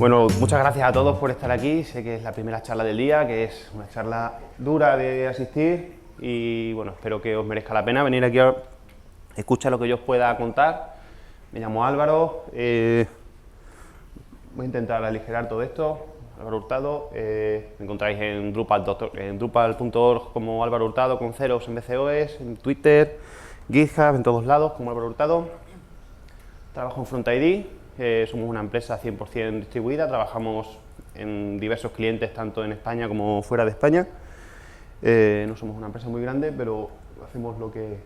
Bueno, muchas gracias a todos por estar aquí. Sé que es la primera charla del día, que es una charla dura de asistir y bueno, espero que os merezca la pena venir aquí a escuchar lo que yo os pueda contar. Me llamo Álvaro, voy a intentar aligerar todo esto. Álvaro Hurtado, me encontráis en Drupal.org como Álvaro Hurtado con ceros en vez de OS, en Twitter, GitHub, en todos lados como Álvaro Hurtado. Trabajo en FrontID. Somos una empresa 100% distribuida, trabajamos en diversos clientes tanto en España como fuera de España. No somos una empresa muy grande, pero hacemos lo que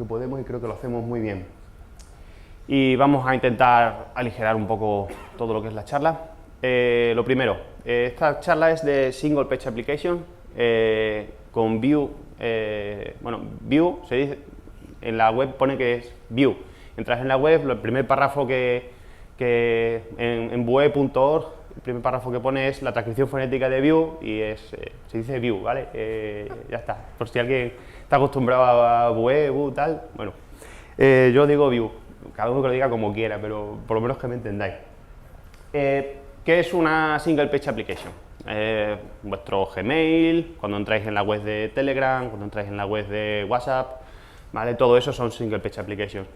podemos y creo que lo hacemos muy bien. Y vamos a intentar aligerar un poco todo lo que es la charla. Lo primero, esta charla es de Single Page Application con Vue. Vue se dice, en la web pone que es Vue. Entras en la web, el primer párrafo que en Vue.org, el primer párrafo que pone es la transcripción fonética de Vue y se dice Vue, ¿vale? Ya está, por si alguien está acostumbrado a Vue, tal, bueno, yo digo Vue, cada uno que lo diga como quiera, pero por lo menos que me entendáis. ¿Qué es una Single Page Application? Vuestro Gmail, cuando entráis en la web de Telegram, cuando entráis en la web de WhatsApp, ¿vale? Todo eso son Single Page Applications.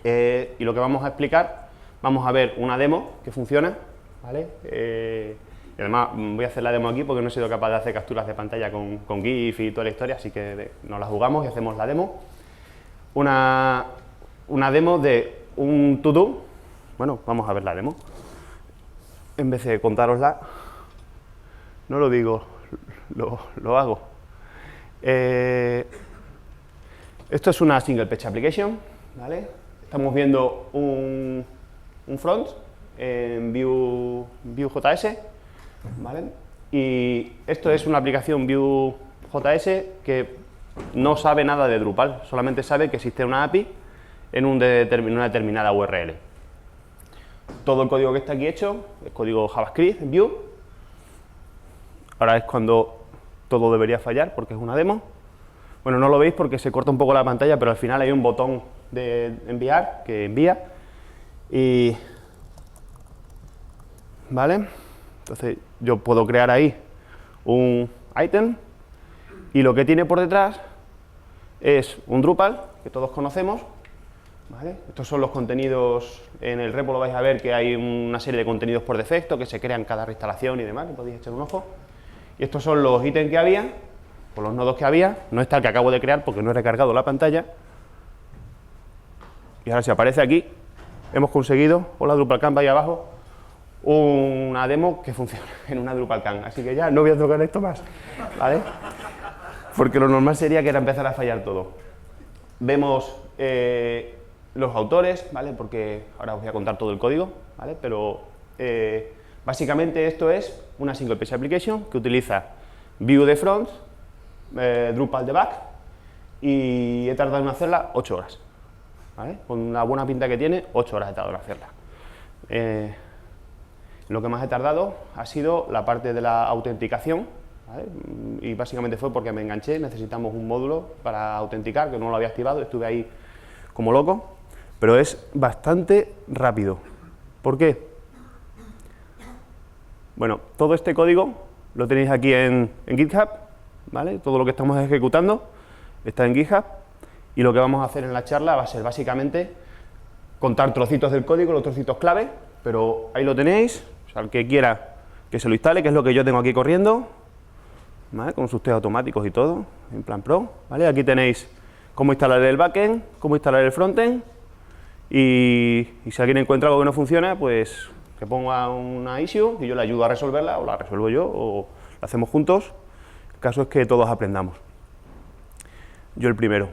Y lo que vamos a explicar, vamos a ver una demo que funciona, ¿vale? Y además voy a hacer la demo aquí porque no he sido capaz de hacer capturas de pantalla con GIF y toda la historia, así que nos la jugamos y hacemos la demo. Una demo de un to-do. Bueno, vamos a ver la demo. En vez de contárosla, no lo digo, lo hago. Esto es una Single Page Application, ¿vale? Estamos viendo un front en Vue.js, ¿vale? Y esto es una aplicación Vue.js que no sabe nada de Drupal, solamente sabe que existe una API en una determinada URL. Todo el código que está aquí hecho es código JavaScript en Vue. Ahora es cuando todo debería fallar porque es una demo. Bueno, no lo veis porque se corta un poco la pantalla, pero al final hay un botón de enviar que envía y ¿vale? Entonces yo puedo crear ahí un item y lo que tiene por detrás es un Drupal que todos conocemos, ¿vale? Estos son los contenidos, en el repo lo vais a ver que hay una serie de contenidos por defecto que se crean cada reinstalación y demás, que podéis echar un ojo. Y estos son los ítems que había, por los nodos que había, no está el que acabo de crear porque no he recargado la pantalla. Y ahora si aparece aquí, hemos conseguido, hola DrupalCamp ahí abajo, una demo que funciona en una DrupalCamp. Así que ya no voy a tocar esto más, ¿vale? Porque lo normal sería que era empezar a fallar todo. Vemos los autores, ¿vale? Porque ahora os voy a contar todo el código, ¿vale? Pero básicamente esto es una Single Page Application que utiliza Vue de front, Drupal de back y he tardado en hacerla 8 horas. ¿Vale? Con la buena pinta que tiene, 8 horas he tardado en hacerla. Lo que más he tardado ha sido la parte de la autenticación, ¿vale? Y básicamente fue porque me enganché, necesitamos un módulo para autenticar, que no lo había activado, estuve ahí como loco, pero es bastante rápido. ¿Por qué? Bueno, todo este código lo tenéis aquí en GitHub, ¿vale? Todo lo que estamos ejecutando está en GitHub. Y lo que vamos a hacer en la charla va a ser básicamente contar trocitos del código, los trocitos clave, pero ahí lo tenéis, o sea, el que quiera que se lo instale, que es lo que yo tengo aquí corriendo, ¿vale? Con sus test automáticos y todo, en plan pro, ¿vale? Aquí tenéis cómo instalar el backend, cómo instalar el frontend, y si alguien encuentra algo que no funciona, pues que ponga una issue y yo le ayudo a resolverla, o la resuelvo yo, o la hacemos juntos. El caso es que todos aprendamos. Yo el primero.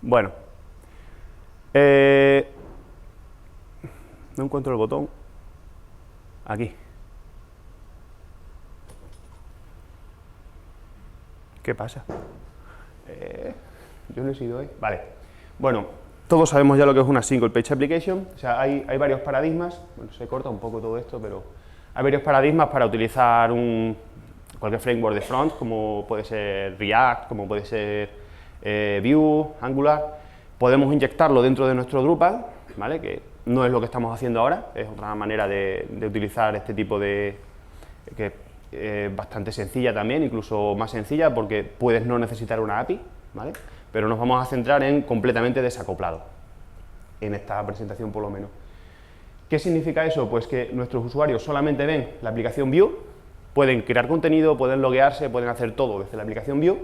Bueno, no encuentro el botón. Aquí. ¿Qué pasa? Yo no he sido hoy. Vale. Bueno, todos sabemos ya lo que es una Single Page Application. O sea, hay varios paradigmas. Bueno, se corta un poco todo esto, pero hay varios paradigmas para utilizar cualquier framework de front, como puede ser React, como puede ser Vue, Angular. Podemos inyectarlo dentro de nuestro Drupal, ¿vale? Que no es lo que estamos haciendo ahora, es otra manera de utilizar este tipo de... que es bastante sencilla también, incluso más sencilla porque puedes no necesitar una API, ¿vale? Pero nos vamos a centrar en completamente desacoplado, en esta presentación por lo menos. ¿Qué significa eso? Pues que nuestros usuarios solamente ven la aplicación Vue, pueden crear contenido, pueden loguearse, pueden hacer todo desde la aplicación Vue.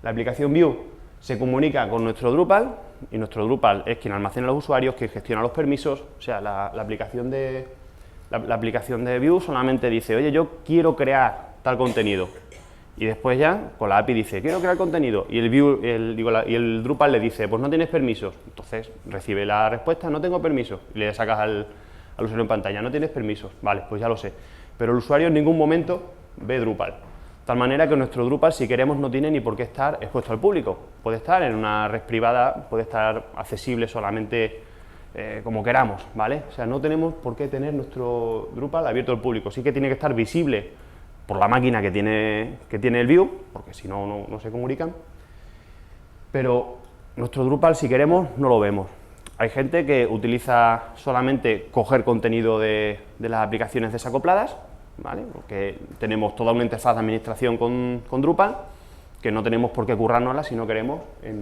La aplicación Vue se comunica con nuestro Drupal, y nuestro Drupal es quien almacena los usuarios, quien gestiona los permisos, o sea, la aplicación de Vue solamente dice, oye, yo quiero crear tal contenido, y después ya, con la API dice, quiero crear contenido, y el Drupal le dice, pues no tienes permisos, entonces recibe la respuesta, no tengo permisos, y le sacas al usuario en pantalla, no tienes permisos, vale, pues ya lo sé, pero el usuario en ningún momento ve Drupal, de tal manera que nuestro Drupal, si queremos, no tiene ni por qué estar expuesto al público, puede estar en una red privada, puede estar accesible solamente como queramos, ¿vale? O sea, no tenemos por qué tener nuestro Drupal abierto al público, sí que tiene que estar visible por la máquina que tiene el Vue, porque si no, no se comunican, pero nuestro Drupal, si queremos, no lo vemos. Hay gente que utiliza solamente coger contenido de las aplicaciones desacopladas, ¿vale? Porque tenemos toda una interfaz de administración con Drupal, que no tenemos por qué currárnosla si no queremos en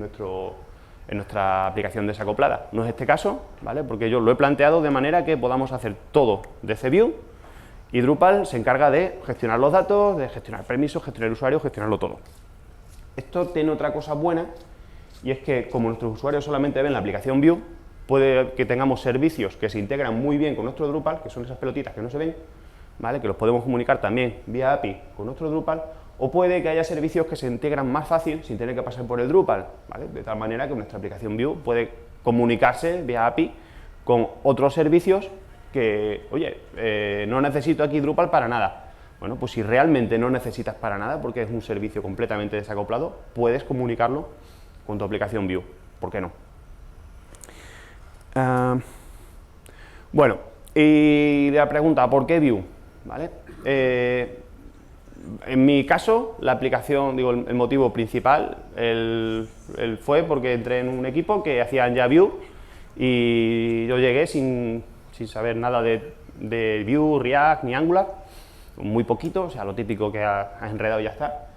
nuestra aplicación desacoplada. No es este caso, ¿vale? Porque yo lo he planteado de manera que podamos hacer todo desde Vue, y Drupal se encarga de gestionar los datos, de gestionar permisos, gestionar usuarios, gestionarlo todo. Esto tiene otra cosa buena, y es que como nuestros usuarios solamente ven la aplicación Vue, puede que tengamos servicios que se integran muy bien con nuestro Drupal, que son esas pelotitas que no se ven, ¿vale? Que los podemos comunicar también vía API con nuestro Drupal, o puede que haya servicios que se integran más fácil sin tener que pasar por el Drupal, ¿vale? De tal manera que nuestra aplicación Vue puede comunicarse vía API con otros servicios que, oye, no necesito aquí Drupal para nada. Bueno, pues si realmente no necesitas para nada, porque es un servicio completamente desacoplado, puedes comunicarlo con tu aplicación Vue. ¿Por qué no? Bueno, y la pregunta, ¿por qué Vue? ¿Vale? En mi caso, la aplicación, digo, el motivo principal fue porque entré en un equipo que hacían ya Vue y yo llegué sin saber nada de Vue, React ni Angular, muy poquito, o sea, lo típico que has enredado y ya está.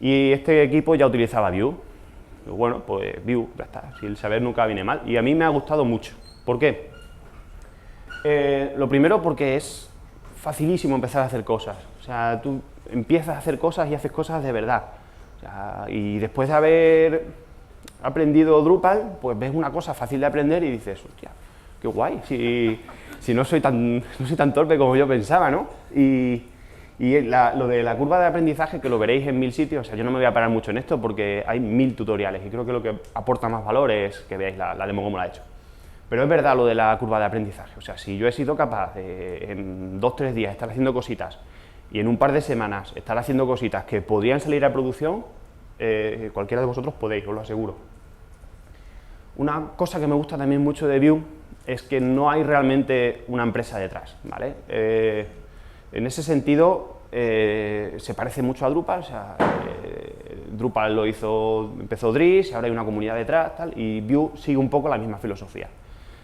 Y este equipo ya utilizaba Vue. Y bueno, pues Vue, ya está, si el saber nunca viene mal. Y a mí me ha gustado mucho. ¿Por qué? Lo primero porque es facilísimo empezar a hacer cosas. O sea, tú empiezas a hacer cosas y haces cosas de verdad. O sea, y después de haber aprendido Drupal, pues ves una cosa fácil de aprender y dices, hostia, qué guay, si no soy tan torpe como yo pensaba, ¿no? Y lo de la curva de aprendizaje, que lo veréis en 1000 sitios, o sea, yo no me voy a parar mucho en esto porque hay 1000 tutoriales y creo que lo que aporta más valor es que veáis la demo como la he hecho. Pero es verdad lo de la curva de aprendizaje, o sea, si yo he sido capaz de en 2 o 3 días estar haciendo cositas y en un par de semanas estar haciendo cositas que podrían salir a producción, cualquiera de vosotros podéis, os lo aseguro. Una cosa que me gusta también mucho de Vue es que no hay realmente una empresa detrás, ¿vale? En ese sentido, se parece mucho a Drupal, o sea, Drupal empezó Dries, y ahora hay una comunidad detrás, tal, y Vue sigue un poco la misma filosofía.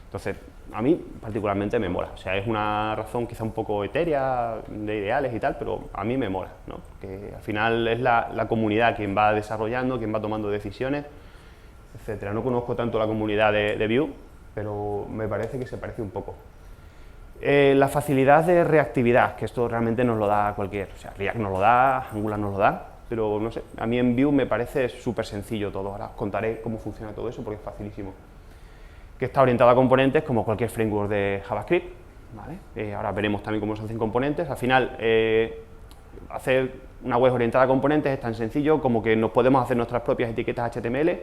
Entonces, a mí particularmente me mola, o sea, es una razón quizá un poco etérea, de ideales y tal, pero a mí me mola, ¿no? Porque al final es la comunidad quien va desarrollando, quien va tomando decisiones, etcétera. No conozco tanto la comunidad de Vue, pero me parece que se parece un poco. La facilidad de reactividad, que esto realmente nos lo da cualquier, o sea, React nos lo da, Angular nos lo da, pero no sé, a mí en Vue me parece súper sencillo todo. Ahora os contaré cómo funciona todo eso porque es facilísimo. Que está orientado a componentes como cualquier framework de JavaScript, ¿vale? Ahora veremos también cómo se hacen componentes. Al final, hacer una web orientada a componentes es tan sencillo como que nos podemos hacer nuestras propias etiquetas HTML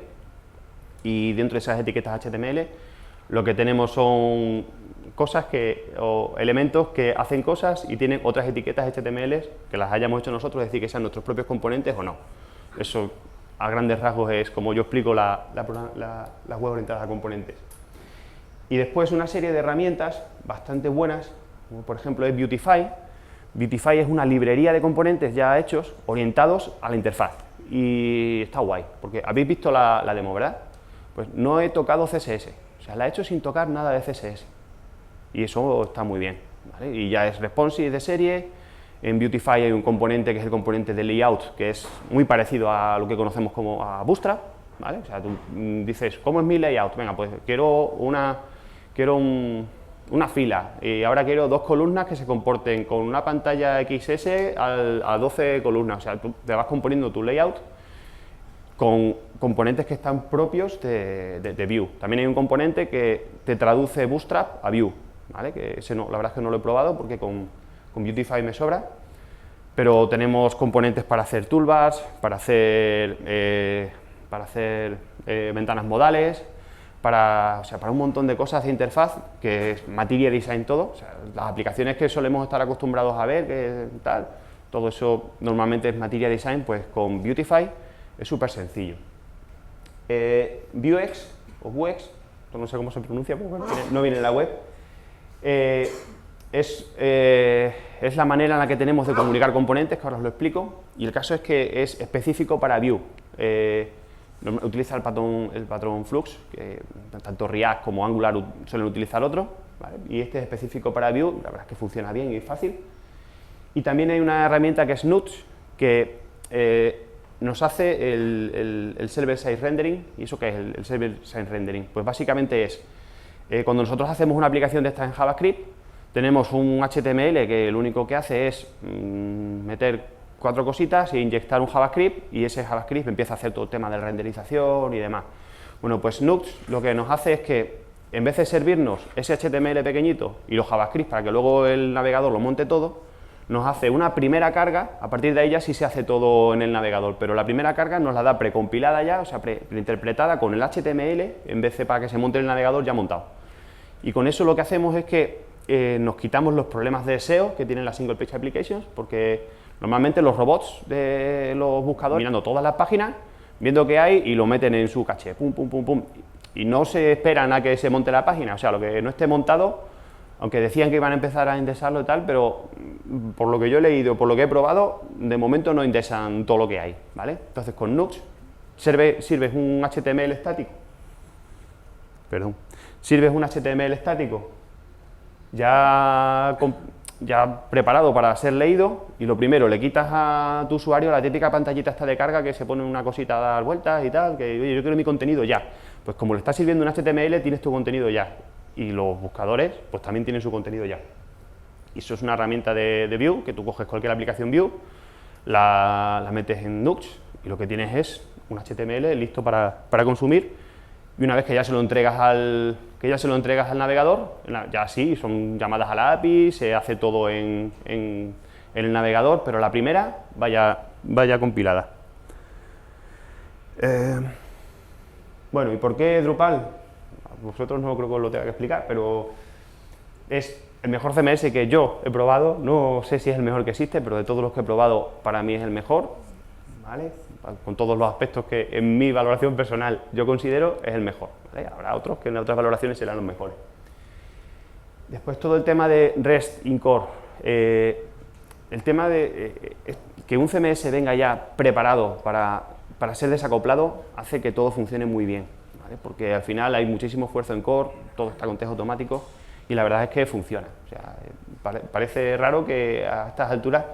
y dentro de esas etiquetas HTML lo que tenemos son cosas o elementos que hacen cosas y tienen otras etiquetas HTML que las hayamos hecho nosotros, es decir, que sean nuestros propios componentes o no. Eso, a grandes rasgos, es como yo explico las web orientadas a componentes. Y después una serie de herramientas bastante buenas, como por ejemplo es Beautify. Beautify es una librería de componentes ya hechos, orientados a la interfaz. Y está guay, porque habéis visto la demo, ¿verdad? Pues no he tocado CSS, o sea, la he hecho sin tocar nada de CSS. y eso está muy bien, ¿vale? Y ya es responsive de serie. En Beautify hay un componente que es el componente de layout, que es muy parecido a lo que conocemos como a Bootstrap, ¿vale? O sea, tú dices, ¿cómo es mi layout? Venga, pues quiero una fila y ahora quiero 2 columnas que se comporten con una pantalla XS a 12 columnas. O sea, tú te vas componiendo tu layout con componentes que están propios de Vue. También hay un componente que te traduce Bootstrap a Vue, ¿vale? Que ese no, la verdad es que no lo he probado porque con Beautify me sobra, pero tenemos componentes para hacer toolbars, para hacer ventanas modales, para un montón de cosas de interfaz, que es Material Design todo. O sea, las aplicaciones que solemos estar acostumbrados a ver, que tal, todo eso normalmente es Material Design, pues con Beautify es súper sencillo. Vuex, o Vuex, no sé cómo se pronuncia, porque no viene en la web, es la manera en la que tenemos de comunicar componentes, que ahora os lo explico, y el caso es que es específico para Vue. Utiliza el patrón Flux, que tanto React como Angular suelen utilizar otro, ¿vale? Y este es específico para Vue, la verdad es que funciona bien y es fácil. Y también hay una herramienta que es Nuxt, que nos hace el server-side rendering. ¿Y eso qué es el server-side rendering? Pues básicamente es, cuando nosotros hacemos una aplicación de estas en JavaScript, tenemos un HTML que lo único que hace es meter 4 cositas e inyectar un JavaScript, y ese JavaScript empieza a hacer todo el tema de renderización y demás. Bueno, pues Nuxt lo que nos hace es que, en vez de servirnos ese HTML pequeñito y los JavaScript para que luego el navegador lo monte todo, nos hace una primera carga. A partir de ahí ya sí se hace todo en el navegador, pero la primera carga nos la da precompilada ya, o sea, preinterpretada con el HTML, en vez de para que se monte el navegador ya montado. Y con eso lo que hacemos es que nos quitamos los problemas de SEO que tienen las Single Page Applications, porque normalmente los robots de los buscadores mirando todas las páginas, viendo qué hay y lo meten en su caché, pum, pum, pum, pum, y no se esperan a que se monte la página. O sea, lo que no esté montado, aunque decían que iban a empezar a indexarlo y tal, pero por lo que yo he leído, por lo que he probado, de momento no indexan todo lo que hay, ¿vale? Entonces con Nuxt sirves un HTML estático, sirves un HTML estático ya preparado para ser leído, y lo primero, le quitas a tu usuario la típica pantallita esta de carga que se pone una cosita a dar vueltas y tal, que oye, yo quiero mi contenido ya. Pues como le estás sirviendo un HTML, tienes tu contenido ya, y los buscadores pues también tienen su contenido ya. Y eso es una herramienta de Vue, que tú coges cualquier aplicación Vue, la metes en Nuxt, y lo que tienes es un HTML listo para consumir. Y una vez que ya se lo entregas al navegador, ya sí, son llamadas a la API, se hace todo en el navegador, pero la primera vaya compilada. Bueno, ¿y por qué Drupal? Vosotros no creo que os lo tenga que explicar, pero es el mejor CMS que yo he probado. No sé si es el mejor que existe, pero de todos los que he probado, para mí es el mejor, ¿vale? Con todos los aspectos que en mi valoración personal yo considero es el mejor, ¿vale? Habrá otros que en otras valoraciones serán los mejores. Después todo el tema de REST in Core, el tema de que un CMS venga ya preparado para ser desacoplado hace que todo funcione muy bien, ¿vale? Porque al final hay muchísimo esfuerzo en Core, todo está con test automático y la verdad es que funciona. O sea, parece raro que a estas alturas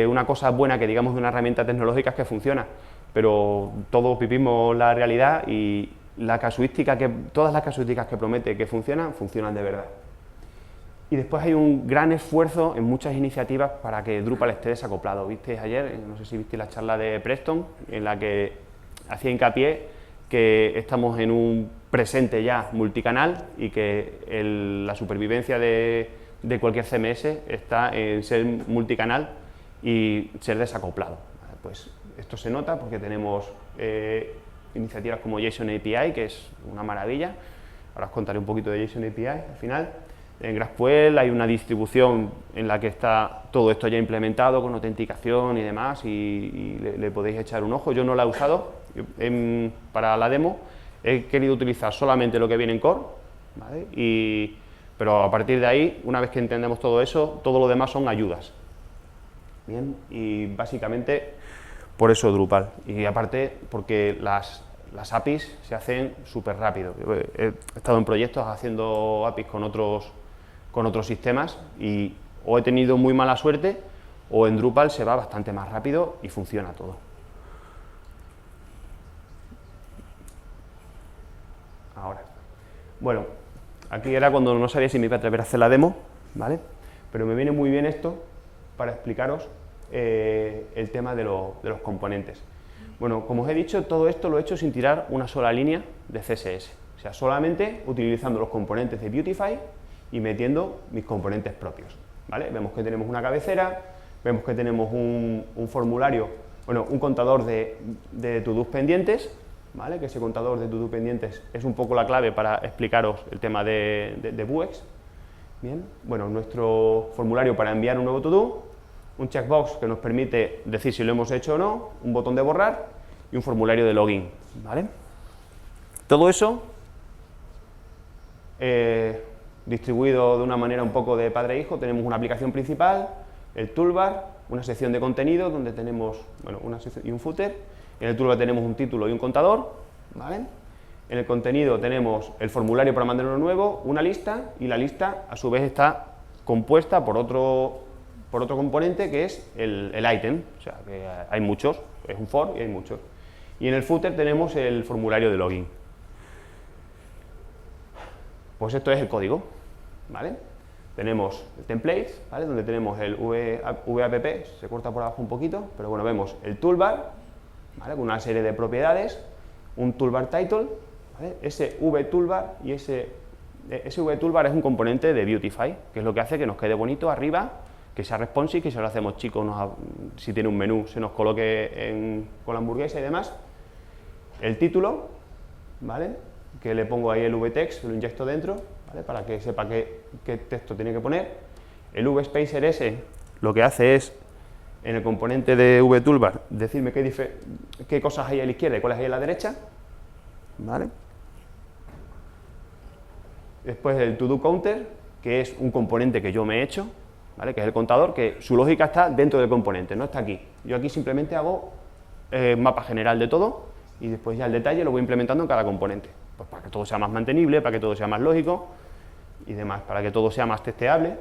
una cosa buena que digamos de una herramienta tecnológica es que funciona, pero todos vivimos la realidad y todas las casuísticas que promete que funcionan de verdad. Y después hay un gran esfuerzo en muchas iniciativas para que Drupal esté desacoplado. Visteis ayer, no sé si visteis la charla de Preston, en la que hacía hincapié que estamos en un presente ya multicanal y que la supervivencia de cualquier CMS está en ser multicanal y ser desacoplado. Pues esto se nota porque tenemos iniciativas como JSON API, que es una maravilla. Ahora os contaré un poquito de JSON API al final. En GraphQL hay una distribución en la que está todo esto ya implementado con autenticación y demás, y le podéis echar un ojo. Yo no la he usado para la demo, he querido utilizar solamente lo que viene en Core, ¿vale? Pero a partir de ahí, una vez que entendemos todo eso, todo lo demás son ayudas. Bien, y básicamente por eso Drupal, y aparte porque las APIs se hacen súper rápido. He estado en proyectos haciendo APIs con otros con otros sistemas y o he tenido muy mala suerte o en Drupal se va bastante más rápido y funciona todo. Ahora, bueno, aquí era cuando no sabía si me iba a atrever a hacer la demo, ¿vale? Pero me viene muy bien esto para explicaros el tema de los componentes. Bueno, como os he dicho, todo esto lo he hecho sin tirar una sola línea de CSS, o sea, solamente utilizando los componentes de Beautify y metiendo mis componentes propios, ¿vale? Vemos que tenemos una cabecera, vemos que tenemos un formulario, bueno, un contador de to-dos pendientes, ¿vale? Que ese contador de to-do pendientes es un poco la clave para explicaros el tema de Vuex. Bien, bueno, nuestro formulario para enviar un nuevo to-do, un checkbox que nos permite decir si lo hemos hecho o no, un botón de borrar y un formulario de login, ¿vale? Todo eso distribuido de una manera un poco de padre e hijo. Tenemos una aplicación principal, el toolbar, una sección de contenido donde tenemos, bueno, una sección y un footer. En el toolbar tenemos un título y un contador, ¿vale? En el contenido tenemos el formulario para mandar uno nuevo, una lista, y la lista a su vez está compuesta por otro componente que es el item, o sea que hay muchos, es un for y hay muchos. Y en el footer tenemos el formulario de login. Pues esto es el código, ¿vale? Tenemos el template, ¿vale? Donde tenemos el VAPP, se corta por abajo un poquito, pero bueno, vemos el toolbar, ¿vale? Con una serie de propiedades, un toolbar title, ¿vale? Ese VToolbar y ese VToolbar es un componente de Beautify, que es lo que hace que nos quede bonito arriba, que sea responsive, que si lo hacemos chico, si tiene un menú, se nos coloque con la hamburguesa y demás. El título, ¿vale? Que le pongo ahí el vtext, lo inyecto dentro, ¿vale? Para que sepa qué texto tiene que poner. El vspacer ese lo que hace es, en el componente de VToolbar, decirme qué cosas hay a la izquierda y cuáles hay a la derecha, ¿vale? Después el to-do counter, que es un componente que yo me he hecho, ¿vale? Que es el contador, que su lógica está dentro del componente, no está aquí. Yo aquí simplemente hago mapa general de todo y después ya el detalle lo voy implementando en cada componente, pues para que todo sea más mantenible, para que todo sea más lógico y demás, para que todo sea más testeable.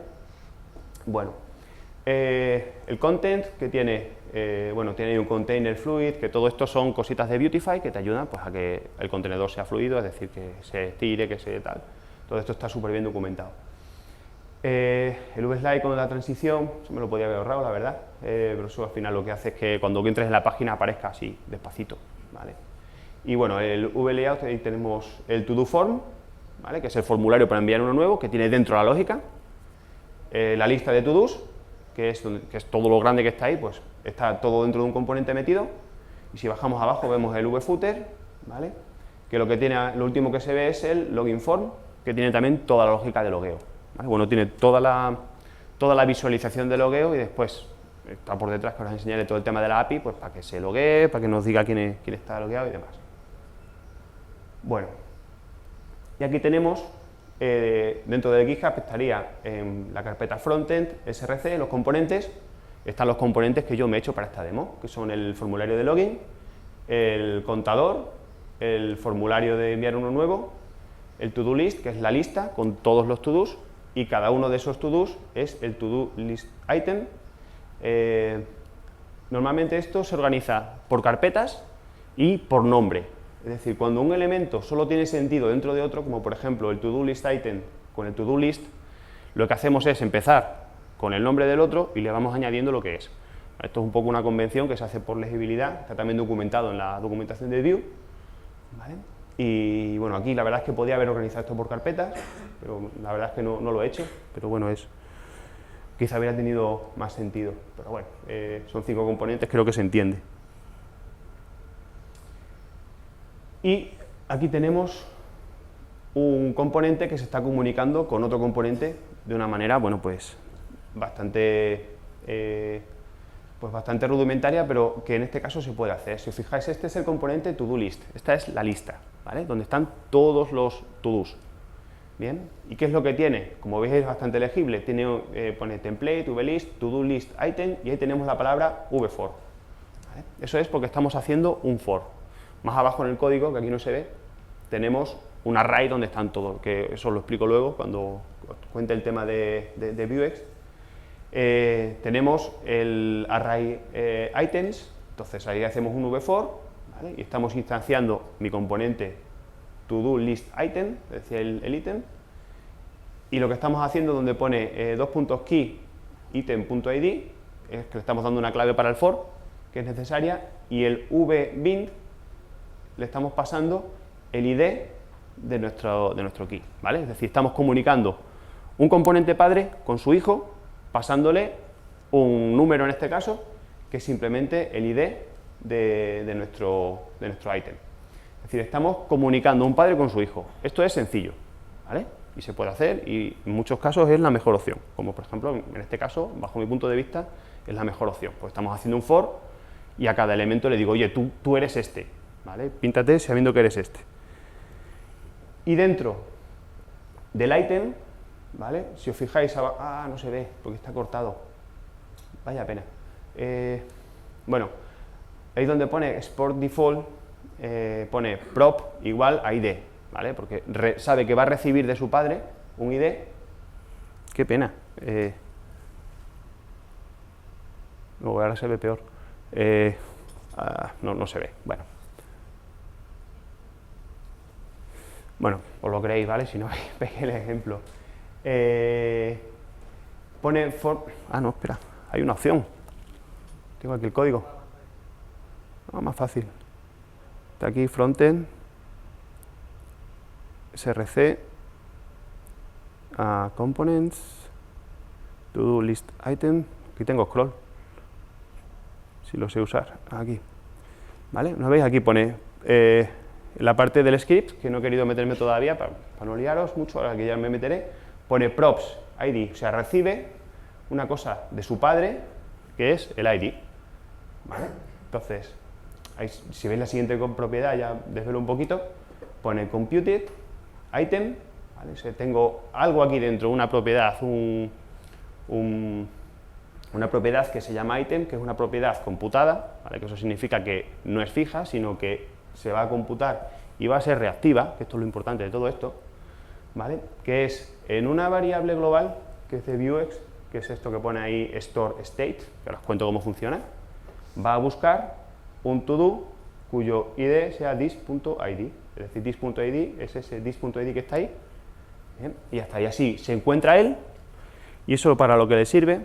Bueno, el content que tiene, bueno, tiene un container fluid, que todo esto son cositas de Beautify que te ayudan pues a que el contenedor sea fluido, es decir, que se estire, que se tal. Todo esto está súper bien documentado. El vslide con la transición, eso me lo podía haber ahorrado, la verdad, pero eso al final lo que hace es que cuando entres en la página aparezca así, despacito, ¿vale? Y bueno, el vlayout, ahí tenemos el to-do form, ¿vale? Que es el formulario para enviar uno nuevo, que tiene dentro la lógica, la lista de to-dos, que es todo lo grande que está ahí, pues está todo dentro de un componente metido, y si bajamos abajo vemos el vfooter, ¿vale? Que lo último que se ve es el login form, que tiene también toda la lógica de logueo, ¿vale? Bueno, tiene toda la visualización de logueo y después está por detrás, que ahora os enseñaré todo el tema de la API, pues para que se loguee, para que nos diga quién está logueado y demás. Bueno, y aquí tenemos, dentro del GitHub estaría en la carpeta frontend, src, los componentes, están los componentes que yo me he hecho para esta demo, que son el formulario de login, el contador, el formulario de enviar uno nuevo, el to-do list, que es la lista con todos los to-dos, y cada uno de esos to-dos es el to-do list item. Normalmente esto se organiza por carpetas y por nombre, es decir, cuando un elemento solo tiene sentido dentro de otro, como por ejemplo el to-do list item con el to-do list, lo que hacemos es empezar con el nombre del otro y le vamos añadiendo lo que es. Esto es un poco una convención que se hace por legibilidad, está también documentado en la documentación de Vue, ¿vale? Y bueno, aquí la verdad es que podía haber organizado esto por carpetas, pero la verdad es que no lo he hecho, pero bueno, quizá hubiera tenido más sentido, pero bueno, son 5 componentes, creo que se entiende. Y aquí tenemos un componente que se está comunicando con otro componente de una manera, bueno, pues bastante rudimentaria, pero que en este caso se puede hacer. Si os fijáis, este es el componente to-do list, esta es la lista, ¿vale? Donde están todos los to-dos. Bien, ¿y qué es lo que tiene? Como veis es bastante legible, pone template, vlist, to-do list item, y ahí tenemos la palabra vfor, ¿vale? Eso es porque estamos haciendo un for. Más abajo en el código, que aquí no se ve, tenemos un array donde están todos, que eso lo explico luego cuando os cuente el tema de Vuex. Tenemos el array items, entonces ahí hacemos un v-for, ¿vale? Y estamos instanciando mi componente to-do list item, es decir, el ítem, y lo que estamos haciendo donde pone key item.id es que le estamos dando una clave para el for, que es necesaria, y el vbind le estamos pasando el id de nuestro key, ¿vale? Es decir, estamos comunicando un componente padre con su hijo, pasándole un número en este caso, que es simplemente el id de nuestro ítem. Es decir, estamos comunicando un padre con su hijo. Esto es sencillo, ¿vale? Y se puede hacer, y en muchos casos es la mejor opción, como por ejemplo, en este caso, bajo mi punto de vista, es la mejor opción, pues estamos haciendo un for, y a cada elemento le digo, oye, tú eres este, ¿vale? Píntate sabiendo que eres este. Y dentro del ítem, ¿vale? Si os fijáis, no se ve, porque está cortado, vaya pena. Bueno, ahí donde pone export default, pone prop igual a id, ¿vale? Porque sabe que va a recibir de su padre un id. Qué pena. Ahora se ve peor. No se ve. Bueno, os lo creéis, ¿vale? Si no, veis el ejemplo. Pone for... no, espera. Hay una opción. Tengo aquí el código. Más fácil. Está aquí frontend, src, components, to-do list item. Aquí tengo scroll. Si lo sé usar. Aquí. ¿Vale? ¿No veis? Aquí pone la parte del script, que no he querido meterme todavía para no liaros mucho, ahora que ya me meteré. Pone props id, o sea, recibe una cosa de su padre, que es el id. ¿Vale? Entonces, ahí, si veis la siguiente propiedad, ya desvelo un poquito, pone computed item, ¿vale? O sea, tengo algo aquí dentro, una propiedad, una propiedad que se llama item, que es una propiedad computada, ¿vale? Que eso significa que no es fija, sino que se va a computar y va a ser reactiva, que esto es lo importante de todo esto, ¿vale? Que es en una variable global, que es de Vuex, que es esto que pone ahí store state, que ahora os cuento cómo funciona, va a buscar un to-do cuyo id sea this.id, es decir, this.id es ese this.id que está ahí, ¿bien? Y hasta ahí así se encuentra él, y eso para lo que le sirve,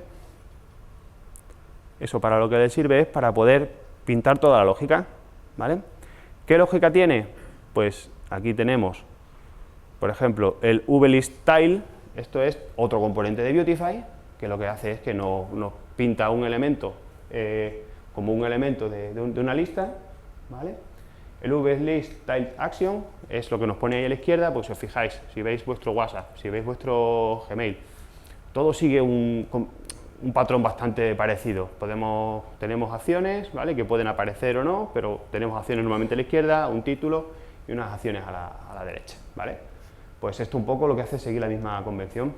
es para poder pintar toda la lógica, ¿vale? ¿Qué lógica tiene? Pues aquí tenemos, por ejemplo, el vListTile, esto es otro componente de Beautify, que lo que hace es que nos pinta un elemento como un elemento de una lista, ¿vale? El vListTileAction es lo que nos pone ahí a la izquierda, pues si os fijáis, si veis vuestro WhatsApp, si veis vuestro Gmail, todo sigue un patrón bastante parecido. Tenemos acciones, ¿vale? Que pueden aparecer o no, pero tenemos acciones normalmente a la izquierda, un título y unas acciones a la derecha, ¿vale? Pues esto un poco lo que hace es seguir la misma convención.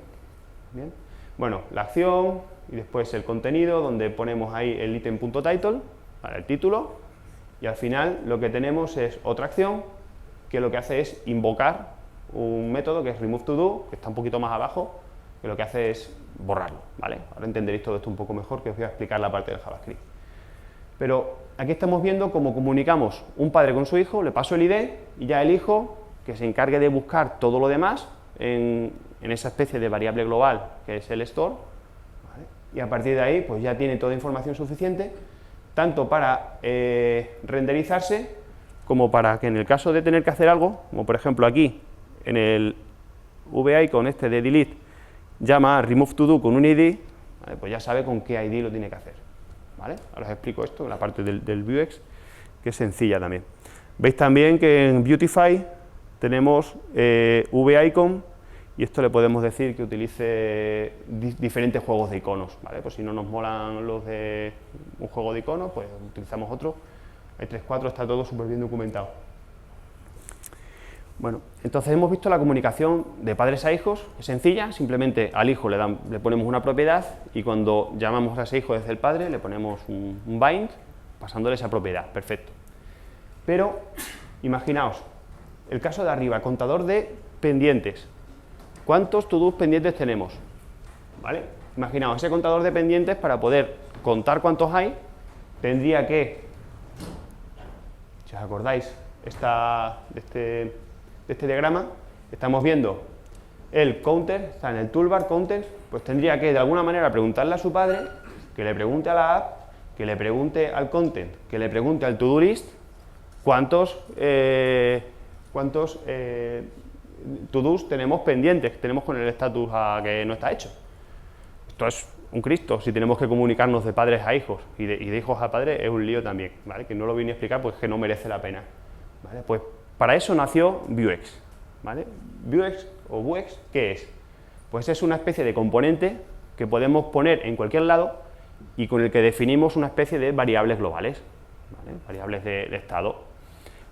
Bien. Bueno, la acción y después el contenido, donde ponemos ahí el item.title, ¿vale? El título, y al final lo que tenemos es otra acción que lo que hace es invocar un método que es removeToDo, que está un poquito más abajo, que lo que hace es borrarlo, ¿vale? Ahora entenderéis todo esto un poco mejor, que os voy a explicar la parte del JavaScript. Pero aquí estamos viendo cómo comunicamos un padre con su hijo, le paso el ID y ya el hijo, que se encargue de buscar todo lo demás en esa especie de variable global que es el store, ¿vale? Y a partir de ahí pues ya tiene toda información suficiente, tanto para renderizarse, como para que en el caso de tener que hacer algo, como por ejemplo aquí, en el vIcon este de delete, llama a removeToDo con un ID, ¿vale? Pues ya sabe con qué ID lo tiene que hacer, ¿vale? Ahora os explico esto, la parte del Vuex, que es sencilla también. Veis también que en Beautify tenemos vIcon, y esto le podemos decir que utilice diferentes juegos de iconos, ¿vale? Pues si no nos molan los de un juego de iconos, pues utilizamos otro. Hay 3, 4, está todo súper bien documentado. Bueno, entonces hemos visto la comunicación de padres a hijos, es sencilla, simplemente al hijo le ponemos una propiedad y cuando llamamos a ese hijo desde el padre le ponemos un bind pasándole esa propiedad, perfecto. Pero, imaginaos, el caso de arriba, contador de pendientes. ¿Cuántos to-dos pendientes tenemos? ¿Vale? Imaginaos, ese contador de pendientes, para poder contar cuántos hay, tendría que, si os acordáis, de este diagrama, estamos viendo el counter, está en el toolbar counter, pues tendría que de alguna manera preguntarle a su padre, que le pregunte a la app, que le pregunte al content, que le pregunte al to-do list, cuántos to-dos tenemos pendientes, que tenemos con el estatus que no está hecho. Esto es un Cristo, si tenemos que comunicarnos de padres a hijos y de hijos a padres es un lío también, ¿vale? Que no lo vine a explicar porque es que no merece la pena, ¿vale? Pues para eso nació Vuex, ¿vale? Vuex o Vuex, ¿qué es? Pues es una especie de componente que podemos poner en cualquier lado y con el que definimos una especie de variables globales, ¿vale? Variables de estado.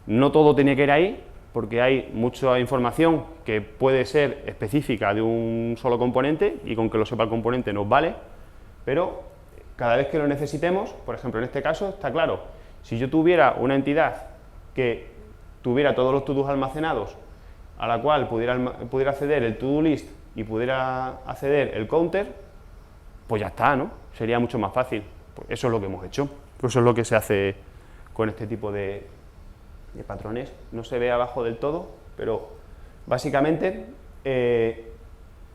No todo tiene que ir ahí, porque hay mucha información que puede ser específica de un solo componente y con que lo sepa el componente nos vale, pero cada vez que lo necesitemos, por ejemplo en este caso está claro, si yo tuviera una entidad que tuviera todos los to-dos almacenados, a la cual pudiera acceder el to-do list y pudiera acceder el counter, pues ya está, ¿no? Sería mucho más fácil. Pues eso es lo que hemos hecho, pues eso es lo que se hace con este tipo de patrones. No se ve abajo del todo, pero básicamente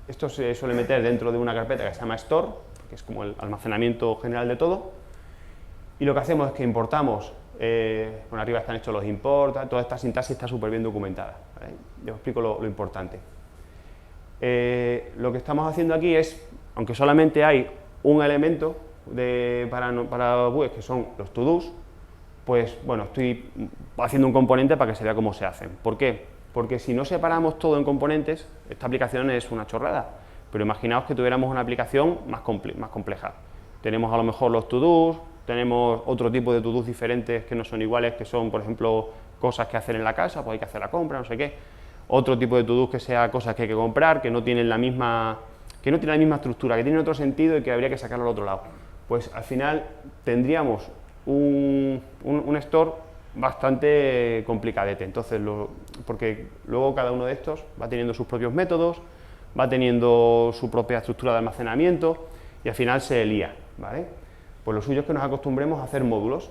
esto se suele meter dentro de una carpeta que se llama store, que es como el almacenamiento general de todo, y lo que hacemos es que importamos, bueno, arriba están hechos los import, toda esta sintaxis está súper bien documentada, ¿vale? Yo os explico lo importante. Lo que estamos haciendo aquí es, aunque solamente hay un elemento para Vuex, que son los to-dos, pues bueno, estoy haciendo un componente para que se vea cómo se hacen. ¿Por qué? Porque si no separamos todo en componentes, esta aplicación es una chorrada, pero imaginaos que tuviéramos una aplicación más compleja. Tenemos a lo mejor los to-dos, tenemos otro tipo de to-dos diferentes que no son iguales, que son, por ejemplo, cosas que hacer en la casa, pues hay que hacer la compra, no sé qué. Otro tipo de to-dos que sea cosas que hay que comprar, que no tienen la misma estructura, que tienen otro sentido y que habría que sacarlo al otro lado. Pues al final tendríamos un store bastante complicadete, entonces porque luego cada uno de estos va teniendo sus propios métodos, va teniendo su propia estructura de almacenamiento y al final se lía, ¿vale? Pues lo suyo es que nos acostumbremos a hacer módulos,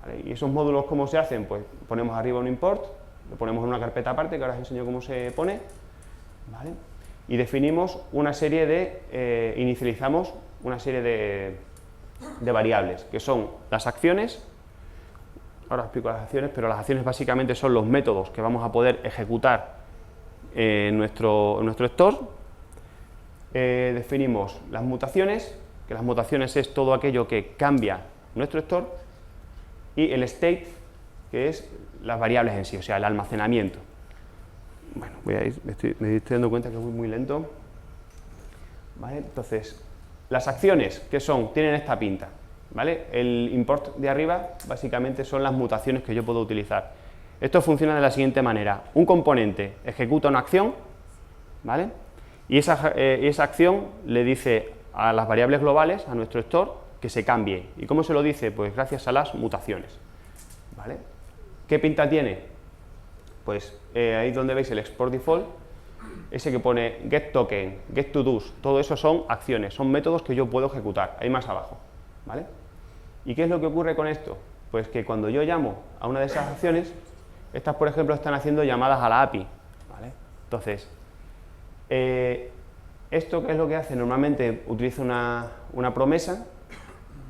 ¿vale? Y esos módulos, ¿cómo se hacen? Pues ponemos arriba un import, lo ponemos en una carpeta aparte, que ahora os enseño cómo se pone, ¿vale? Y definimos una serie de, inicializamos una serie de variables, que son las acciones. Ahora os explico las acciones, pero las acciones básicamente son los métodos que vamos a poder ejecutar en nuestro store. Definimos las mutaciones, que las mutaciones es todo aquello que cambia nuestro store, y el state, que es las variables en sí, o sea, el almacenamiento. Bueno, me estoy dando cuenta que voy muy lento. ¿Vale? Entonces, las acciones, ¿qué son? Tienen esta pinta, ¿vale? El import de arriba básicamente son las mutaciones que yo puedo utilizar. Esto funciona de la siguiente manera: un componente ejecuta una acción, ¿vale? Y esa acción le dice a las variables globales, a nuestro store, que se cambie. ¿Y cómo se lo dice? Pues gracias a las mutaciones, ¿vale? ¿Qué pinta tiene? Pues ahí donde veis el export default, ese que pone get token, get to do's, todo eso son acciones, son métodos que yo puedo ejecutar, ahí más abajo, ¿vale? ¿Y qué es lo que ocurre con esto? Pues que cuando yo llamo a una de esas acciones, estas por ejemplo están haciendo llamadas a la API, ¿vale? Entonces, ¿esto qué es lo que hace? Normalmente utiliza una promesa,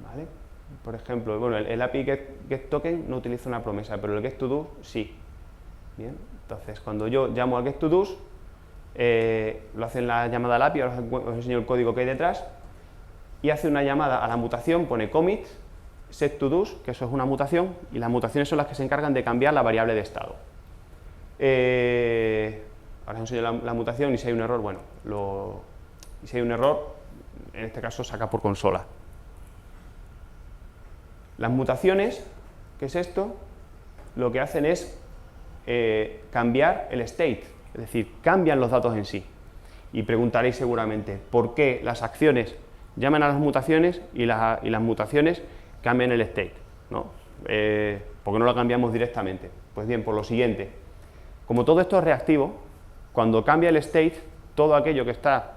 ¿vale? Por ejemplo, bueno, el API get token no utiliza una promesa, pero el get to do sí. Bien, entonces cuando yo llamo al getToDo's, lo hace en la llamada al API, ahora os enseño el código que hay detrás, y hace una llamada a la mutación, pone commit setToDo's, que eso es una mutación, y las mutaciones son las que se encargan de cambiar la variable de estado. Ahora os enseño la mutación y si hay un error, bueno, y si hay un error, en este caso saca por consola. Las mutaciones, ¿qué es esto? Lo que hacen es cambiar el state, es decir, cambian los datos en sí. Y preguntaréis seguramente por qué las acciones llaman a las mutaciones y las mutaciones cambian el state, ¿no? ¿Por qué no lo cambiamos directamente? Pues bien, por lo siguiente: Como todo esto es reactivo, cuando cambia el state, todo aquello que está,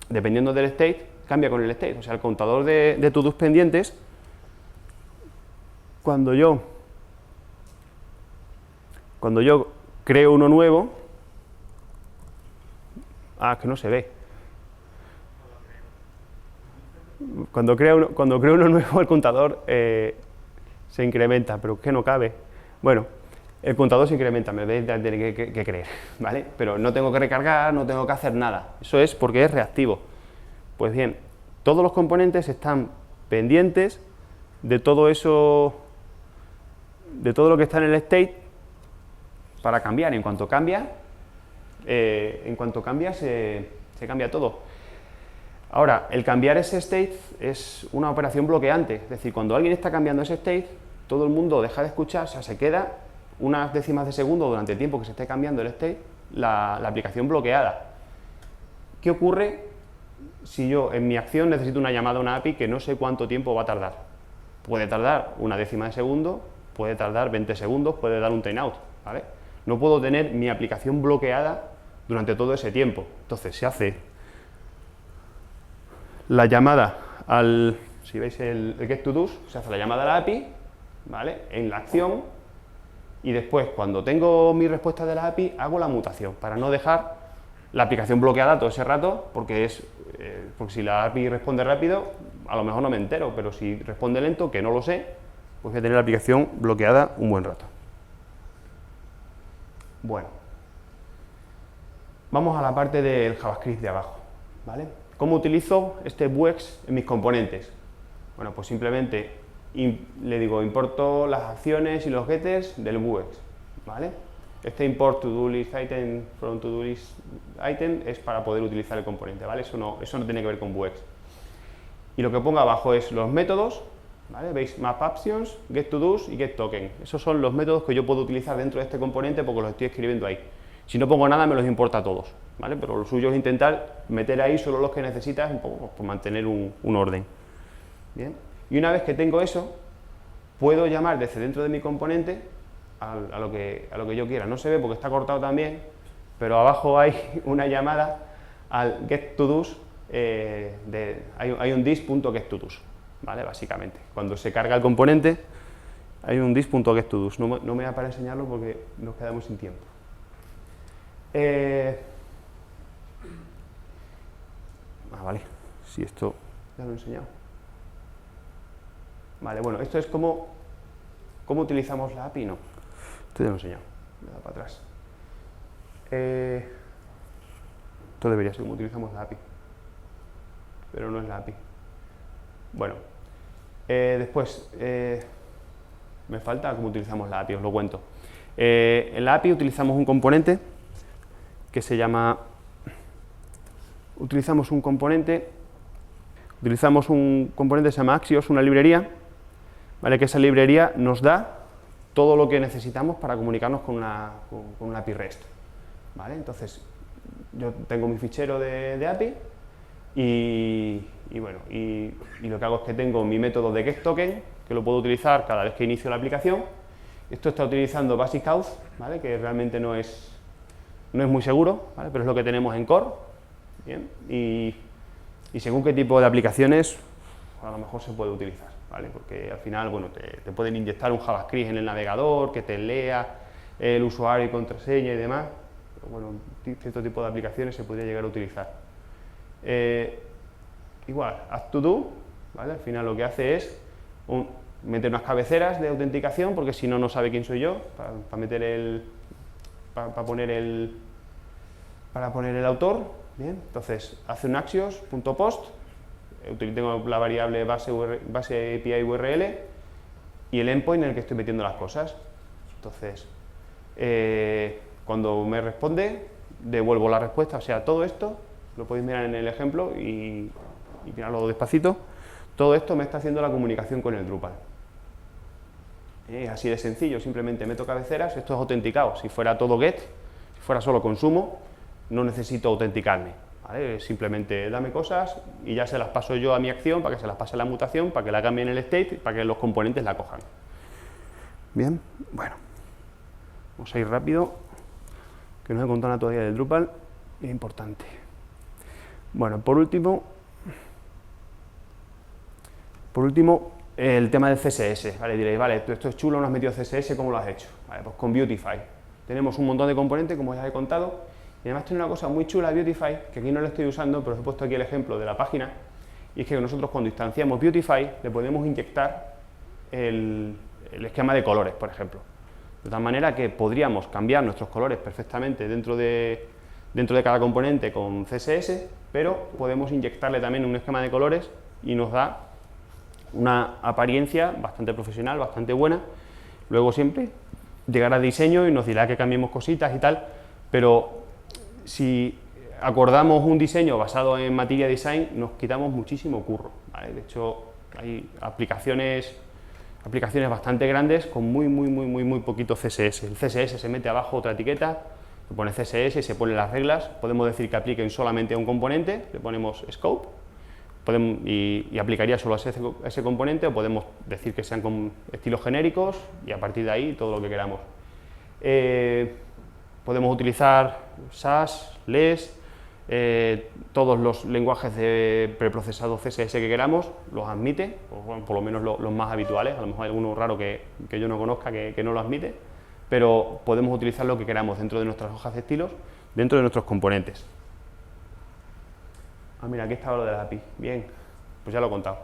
dependiendo del state, cambia con el state. O sea, el contador de to-dos pendientes, cuando yo creo uno nuevo, que no se ve. Cuando creo uno nuevo, el contador se incrementa, pero es que no cabe. Bueno, el contador se incrementa, me veis de tener que creer, ¿vale? Pero no tengo que recargar, no tengo que hacer nada. Eso es porque es reactivo. Pues bien, todos los componentes están pendientes de todo eso, de todo lo que está en el state para cambiar. En cuanto cambia, se cambia todo. Ahora, el cambiar ese state es una operación bloqueante. Es decir, cuando alguien está cambiando ese state, todo el mundo deja de escuchar, o sea, se queda unas décimas de segundo durante el tiempo que se esté cambiando el state, la aplicación bloqueada. ¿Qué ocurre si yo en mi acción necesito una llamada a una API que no sé cuánto tiempo va a tardar? Puede tardar una décima de segundo, puede tardar 20 segundos, puede dar un timeout, ¿vale? No puedo tener mi aplicación bloqueada durante todo ese tiempo. Entonces se hace la llamada si veis el get to do's, se hace la llamada a la API, ¿vale? En la acción, y después, cuando tengo mi respuesta de la API, hago la mutación, para no dejar la aplicación bloqueada todo ese rato, porque si la API responde rápido, a lo mejor no me entero, pero si responde lento, que no lo sé, pues voy a tener la aplicación bloqueada un buen rato. Bueno, vamos a la parte del JavaScript de abajo, ¿vale? ¿Cómo utilizo este Vuex en mis componentes? Bueno, pues simplemente le digo, importo las acciones y los getters del Vuex, ¿vale? Este import to-do list item from to-do list item es para poder utilizar el componente, ¿vale? Eso no tiene que ver con Vuex. Y lo que pongo abajo es los métodos, ¿vale? Veis map actions, get to-dos y get token. Esos son los métodos que yo puedo utilizar dentro de este componente porque los estoy escribiendo ahí. Si no pongo nada, me los importa a todos, ¿vale? Pero lo suyo es intentar meter ahí solo los que necesitas, un poco por mantener un orden. Bien. Y una vez que tengo eso, puedo llamar desde dentro de mi componente a lo que yo quiera. No se ve porque está cortado también, pero abajo hay una llamada al getToDo's, hay un dis.getToDo's, ¿vale? Básicamente. Cuando se carga el componente, hay un dis.getToDo's. No me da para enseñarlo porque nos quedamos sin tiempo. Vale, si esto ya lo he enseñado. Vale, bueno, esto es cómo utilizamos la API, no. Esto ya lo he enseñado, me da para atrás. Esto debería ser cómo utilizamos la API, pero no es la API. Bueno, después, me falta cómo utilizamos la API, os lo cuento. En la API utilizamos un componente que se llama... Utilizamos un componente que se llama Axios, una librería, ¿vale? Que esa librería nos da todo lo que necesitamos para comunicarnos con una API REST, ¿vale? Entonces, yo tengo mi fichero de API y lo que hago es que tengo mi método de getToken, que lo puedo utilizar cada vez que inicio la aplicación. Esto está utilizando Basic Auth, ¿vale? Que realmente no es muy seguro, ¿vale? Pero es lo que tenemos en core. Bien, y según qué tipo de aplicaciones, a lo mejor se puede utilizar, ¿vale? Porque al final, bueno, te pueden inyectar un JavaScript en el navegador, que te lea el usuario y contraseña y demás, pero bueno, cierto tipo de aplicaciones se podría llegar a utilizar. Igual, add-to-do, ¿vale? Al final lo que hace es meter unas cabeceras de autenticación, porque si no, no sabe quién soy yo, para poner el autor. Bien, entonces hace un axios.post, tengo la variable base API URL y el endpoint en el que estoy metiendo las cosas. Entonces, cuando me responde, devuelvo la respuesta. O sea, todo esto, lo podéis mirar en el ejemplo y mirarlo despacito, todo esto me está haciendo la comunicación con el Drupal. Es así de sencillo, simplemente meto cabeceras, esto es autenticado. Si fuera todo get, si fuera solo consumo, no necesito autenticarme, ¿vale? Simplemente dame cosas y ya se las paso yo a mi acción para que se las pase la mutación, para que la cambien el state, para que los componentes la cojan. Bien, bueno, vamos a ir rápido. que no he contado nada todavía del Drupal, es importante. Bueno, por último, el tema del CSS, ¿vale? Diréis, vale, esto es chulo, no has metido CSS, ¿cómo lo has hecho? Vale, pues con Beautify. Tenemos un montón de componentes, como ya os he contado, y además tiene una cosa muy chula Beautify, que aquí no lo estoy usando, pero os he puesto aquí el ejemplo de la página, y es que nosotros cuando instanciamos Beautify le podemos inyectar el esquema de colores, por ejemplo. De tal manera que podríamos cambiar nuestros colores perfectamente dentro de cada componente con CSS, pero podemos inyectarle también un esquema de colores y nos da una apariencia bastante profesional, bastante buena. Luego siempre llegará a diseño y nos dirá que cambiemos cositas y tal, pero si acordamos un diseño basado en Material Design, nos quitamos muchísimo curro, ¿vale? De hecho, hay aplicaciones bastante grandes con muy poquito CSS. El CSS se mete abajo otra etiqueta, se pone CSS y se ponen las reglas. Podemos decir que apliquen solamente a un componente, le ponemos scope, y aplicaría solo a ese componente, o podemos decir que sean con estilos genéricos y a partir de ahí todo lo que queramos. Podemos utilizar SAS, LESS, todos los lenguajes de preprocesado CSS que queramos, los admite, o bueno, por lo menos los más habituales. A lo mejor hay alguno raro que yo no conozca que no lo admite, pero podemos utilizar lo que queramos dentro de nuestras hojas de estilos, dentro de nuestros componentes. Ah, mira, aquí estaba lo de la API. Bien, pues ya lo he contado.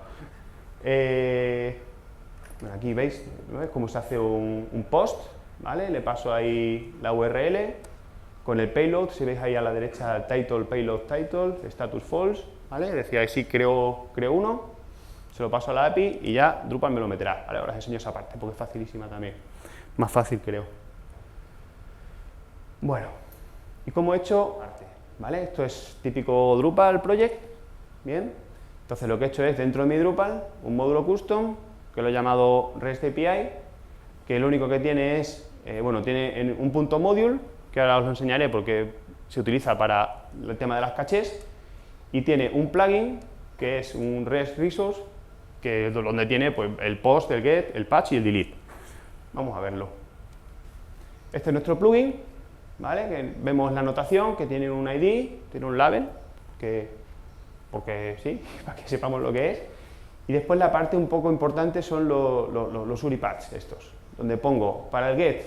Bueno, aquí veis cómo se hace un post, ¿vale? Le paso ahí la URL con el payload. Si veis ahí a la derecha, title, payload, title, status false, ¿vale? Decía ahí sí, creo uno, se lo paso a la API y ya Drupal me lo meterá. Vale, ahora os enseño esa parte porque es facilísima también. Más fácil, creo. Bueno, ¿y cómo he hecho? ¿Vale? Esto es típico Drupal project, bien. Entonces lo que he hecho es, dentro de mi Drupal, un módulo custom, que lo he llamado REST API, que lo único que tiene es, bueno, tiene un punto module, que ahora os lo enseñaré porque se utiliza para el tema de las cachés, y tiene un plugin, que es un REST resource, que es donde tiene pues, el post, el get, el patch y el delete. Vamos a verlo. Este es nuestro plugin, ¿vale? Que vemos la notación, que tiene un ID, tiene un label, porque sí, para que sepamos lo que es. Y después la parte un poco importante son los URI patch estos, donde pongo para el get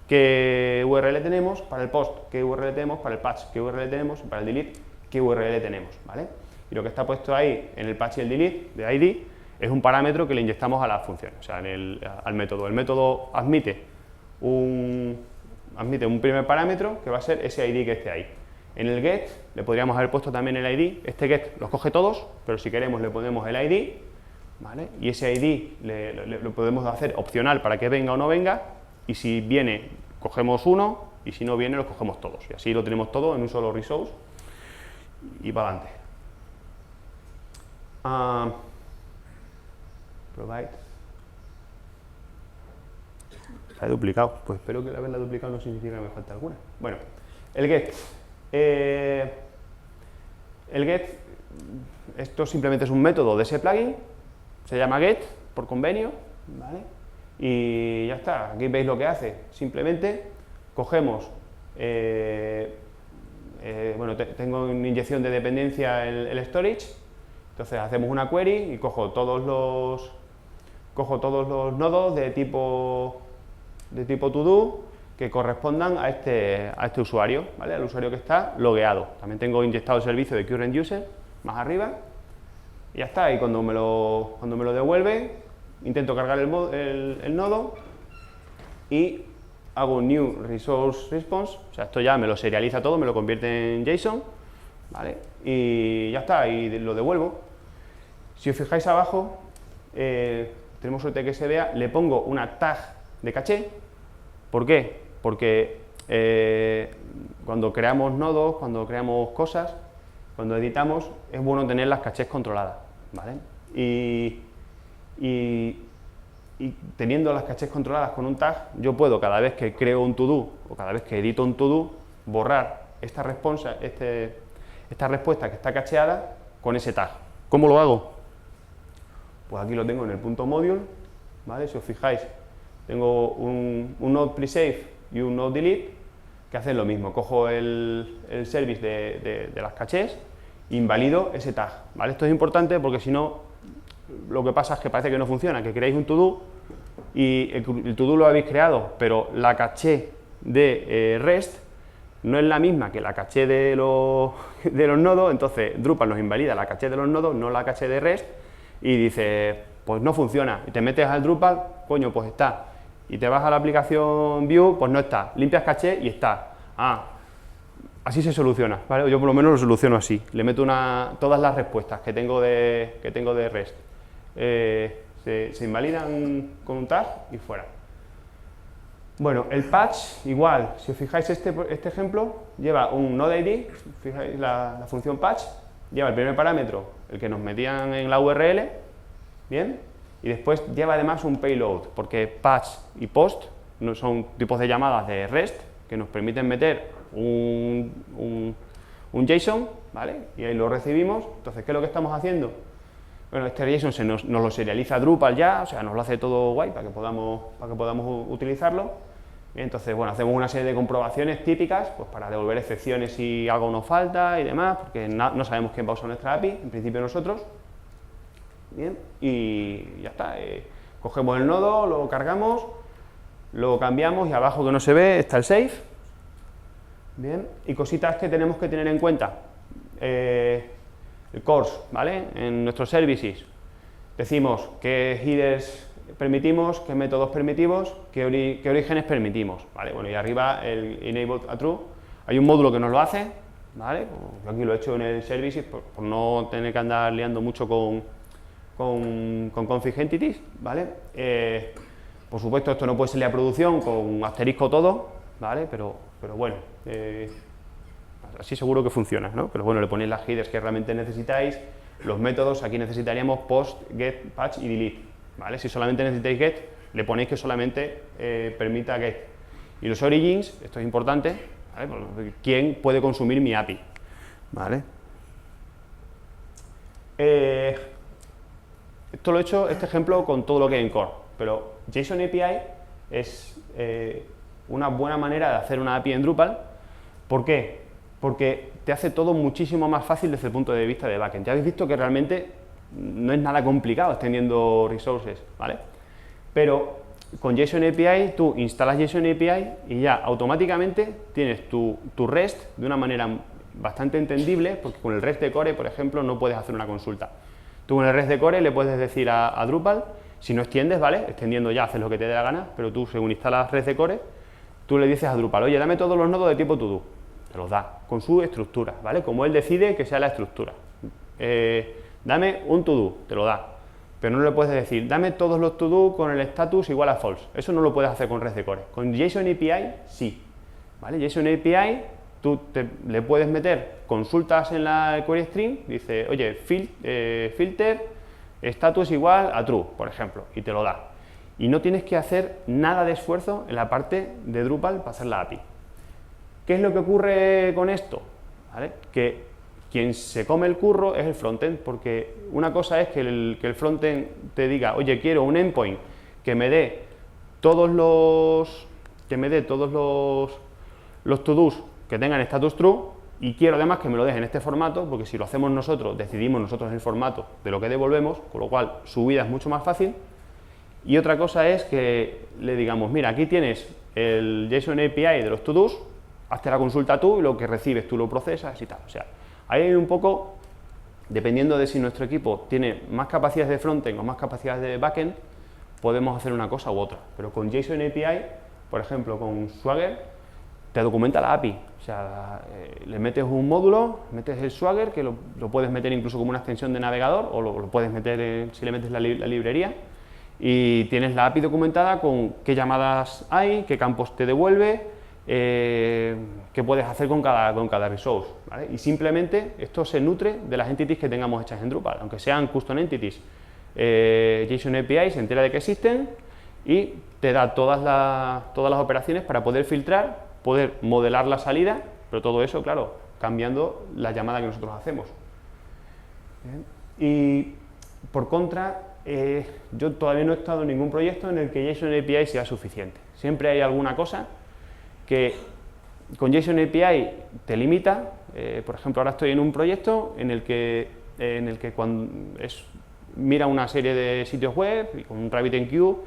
qué URL tenemos, para el post qué URL tenemos, para el patch qué URL tenemos y para el delete qué URL tenemos, ¿vale? Y lo que está puesto ahí en el patch y el delete de ID es un parámetro que le inyectamos a la función, o sea, al método. El método admite un primer parámetro que va a ser ese ID que esté ahí. En el get le podríamos haber puesto también el ID. Este get los coge todos, pero si queremos le ponemos el ID, ¿vale? Y ese ID lo podemos hacer opcional para que venga o no venga, y si viene cogemos uno y si no viene los cogemos todos, y así lo tenemos todo en un solo resource y para adelante. Provide. Se ha duplicado, pues espero que el haberla duplicado no significa que me falte alguna. Bueno, el get. El get, esto simplemente es un método de ese plugin, se llama get por convenio, ¿vale? Y ya está, aquí veis lo que hace. Simplemente cogemos, bueno, tengo una inyección de dependencia en el storage, entonces hacemos una query y cojo todos los nodos de tipo to-do que correspondan a este usuario, ¿vale? Al usuario que está logueado. También tengo inyectado el servicio de current user más arriba y ya está. Y cuando me lo devuelve, intento cargar el nodo y hago un new resource response, o sea, esto ya me lo serializa todo, me lo convierte en JSON, ¿vale? Y ya está, y lo devuelvo. Si os fijáis abajo, tenemos suerte de que se vea, le pongo una tag de caché. ¿Por qué? Porque cuando creamos nodos, cuando creamos cosas, cuando editamos, es bueno tener las cachés controladas, ¿vale? Y teniendo las cachés controladas con un tag, yo puedo, cada vez que creo un to-do o cada vez que edito un to-do, borrar esta respuesta que está cacheada con ese tag. ¿Cómo lo hago? Pues aquí lo tengo en el punto module, ¿vale? Si os fijáis, tengo un node pre-save y un node delete. que hace lo mismo. Cojo el service de las cachés, invalido ese tag, ¿vale? Esto es importante porque si no, lo que pasa es que parece que no funciona, que creáis un to-do y el to-do lo habéis creado, pero la caché de REST no es la misma que la caché de los nodos, entonces Drupal nos invalida la caché de los nodos, no la caché de REST, y dice, pues no funciona, y te metes al Drupal, coño, pues está, y te vas a la aplicación Vue, pues no está, limpias caché y está. Así se soluciona, ¿vale? Yo por lo menos lo soluciono así, le meto todas las respuestas que tengo de REST, se invalidan con un tag y fuera. Bueno, el patch, igual, si os fijáis este ejemplo, lleva un node ID, fijáis la función patch, lleva el primer parámetro, el que nos metían en la URL, ¿bien? Y después lleva además un payload, porque patch y post no son tipos de llamadas de REST que nos permiten meter un JSON, ¿vale? Y ahí lo recibimos. Entonces, ¿qué es lo que estamos haciendo? Bueno, este JSON nos lo serializa Drupal ya, o sea, nos lo hace todo guay para que podamos utilizarlo. Y entonces, bueno, hacemos una serie de comprobaciones típicas, pues para devolver excepciones si algo nos falta y demás, porque no sabemos quién va a usar nuestra API, en principio nosotros. Bien, y ya está. Cogemos el nodo, lo cargamos, lo cambiamos y abajo que no se ve está el save. Bien, y cositas que tenemos que tener en cuenta. El course, ¿vale? En nuestros services decimos qué headers permitimos, qué métodos permitimos, qué orígenes permitimos, ¿vale? Bueno, y arriba el enable a true, hay un módulo que nos lo hace, ¿vale? Yo aquí lo he hecho en el services por no tener que andar liando mucho con config entities, ¿vale? Por supuesto esto no puede salir a producción con asterisco todo, ¿vale? Pero bueno, así seguro que funciona, ¿no? Pero bueno, le ponéis las headers que realmente necesitáis, los métodos, aquí necesitaríamos post, get, patch y delete, ¿vale? Si solamente necesitáis get, le ponéis que solamente permita get. Y los origins, esto es importante, ¿vale? ¿Quién puede consumir mi API? ¿Vale? Esto lo he hecho, este ejemplo, con todo lo que hay en core, pero JSON API es una buena manera de hacer una API en Drupal. ¿Por qué? Porque te hace todo muchísimo más fácil desde el punto de vista de backend. Ya habéis visto que realmente no es nada complicado extendiendo resources, ¿vale? Pero con JSON API tú instalas JSON API y ya automáticamente tienes tu REST de una manera bastante entendible, porque con el REST de Core, por ejemplo, no puedes hacer una consulta. Tú con el REST de Core le puedes decir a Drupal, si no extiendes, ¿vale? Extendiendo ya haces lo que te dé la gana, pero tú según instalas REST de Core, tú le dices a Drupal, oye, dame todos los nodos de tipo to-do. Te los da, con su estructura, ¿vale? Como él decide que sea la estructura. Dame un to-do, te lo da. Pero no le puedes decir, dame todos los to-do con el status igual a false. Eso no lo puedes hacer con REST de Core. Con JSON API, sí. ¿Vale? JSON API, tú le puedes meter consultas en la query string, dice, oye, filter, status igual a true, por ejemplo, y te lo da. Y no tienes que hacer nada de esfuerzo en la parte de Drupal para hacer la API. ¿Qué es lo que ocurre con esto? ¿Vale? Que quien se come el curro es el frontend, porque una cosa es que el frontend te diga, oye, quiero un endpoint que me dé todos los to-dos que tengan status true, y quiero además que me lo deje en este formato, porque si lo hacemos nosotros, decidimos nosotros el formato de lo que devolvemos, con lo cual su vida es mucho más fácil. Y otra cosa es que le digamos, mira, aquí tienes el JSON API de los to-dos, hazte la consulta tú y lo que recibes tú lo procesas y tal. O sea, ahí hay un poco, dependiendo de si nuestro equipo tiene más capacidades de frontend o más capacidades de backend, podemos hacer una cosa u otra. Pero con JSON API, por ejemplo, con Swagger, te documenta la API. O sea, le metes un módulo, metes el Swagger, que lo puedes meter incluso como una extensión de navegador, o lo puedes meter si le metes la librería, y tienes la API documentada con qué llamadas hay, qué campos te devuelve, qué puedes hacer con cada resource, ¿vale? Y simplemente esto se nutre de las entities que tengamos hechas en Drupal, aunque sean custom entities. JSON API se entera de que existen y te da todas las operaciones para poder filtrar, poder modelar la salida, pero todo eso, claro, cambiando la llamada que nosotros hacemos. Bien. Y por contra, yo todavía no he estado en ningún proyecto en el que JSON API sea suficiente. Siempre hay alguna cosa que Con JSON API te limita, por ejemplo, ahora estoy en un proyecto en el que cuando mira una serie de sitios web y con un RabbitMQ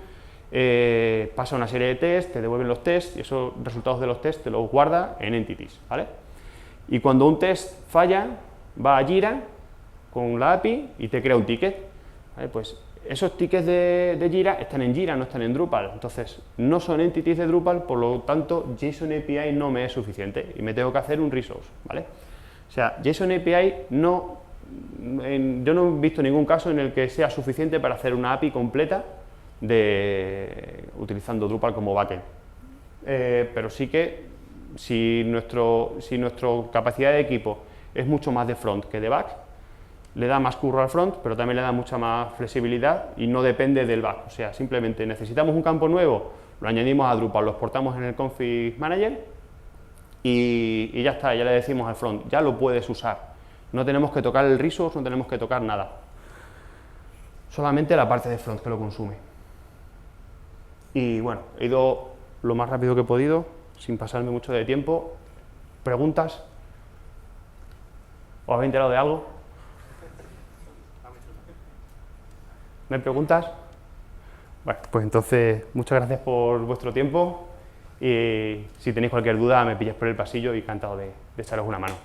pasa una serie de tests, te devuelven los tests y esos resultados de los tests te los guarda en entities, ¿vale? Y cuando un test falla, va a Jira con la API y te crea un ticket, ¿vale? Pues esos tickets de Jira están en Jira, no están en Drupal, entonces no son entities de Drupal, por lo tanto JSON API no me es suficiente y me tengo que hacer un resource, ¿vale? O sea, JSON API yo no he visto ningún caso en el que sea suficiente para hacer una API completa utilizando Drupal como backend. Pero sí que si nuestra capacidad de equipo es mucho más de front que de back, le da más curro al front, pero también le da mucha más flexibilidad y no depende del back. O sea, simplemente necesitamos un campo nuevo, lo añadimos a Drupal, lo exportamos en el config manager y ya está, ya le decimos al front, ya lo puedes usar. No tenemos que tocar el resource, no tenemos que tocar nada. Solamente la parte de front que lo consume. Y bueno, he ido lo más rápido que he podido, sin pasarme mucho de tiempo. ¿Preguntas? ¿Os habéis enterado de algo? ¿No hay preguntas? Bueno, pues entonces, muchas gracias por vuestro tiempo y si tenéis cualquier duda me pilláis por el pasillo y encantado de echaros una mano.